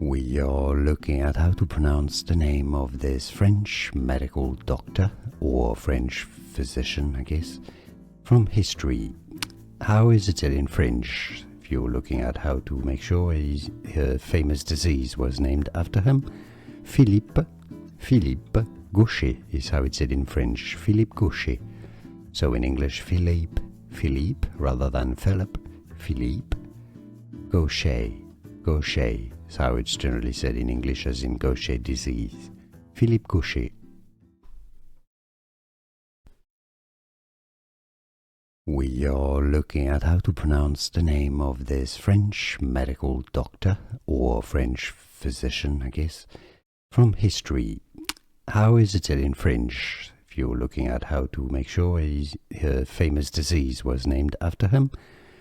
We are looking at how to pronounce the name of this French medical doctor, or French physician, I guess, from history. How is it said in French? If you're looking at how to make sure a famous disease was named after him, Philippe Gaucher is how it's said in French, Philippe Gaucher. So in English, Philippe rather than Philip, Philippe Gaucher is how it's generally said in English, as in Gaucher disease. Philippe Gaucher. We are looking at how to pronounce the name of this French medical doctor, or French physician, I guess, from history. How is it said in French? If you're looking at how to make sure a famous disease was named after him,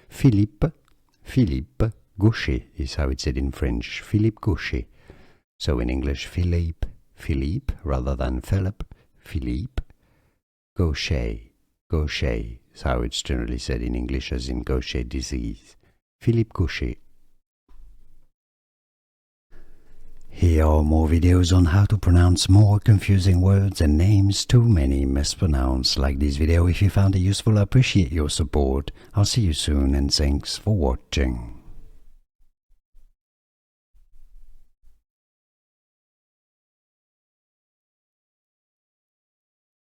Philippe Gaucher is how it's said in French, Philippe Gaucher. So in English, Philippe rather than Philip, Philippe Gaucher is how it's generally said in English, as in Gaucher disease. Philippe Gaucher. Here are more videos on how to pronounce more confusing words and names too many mispronounced. Like this video if you found it useful. I appreciate your support. I'll see you soon and thanks for watching.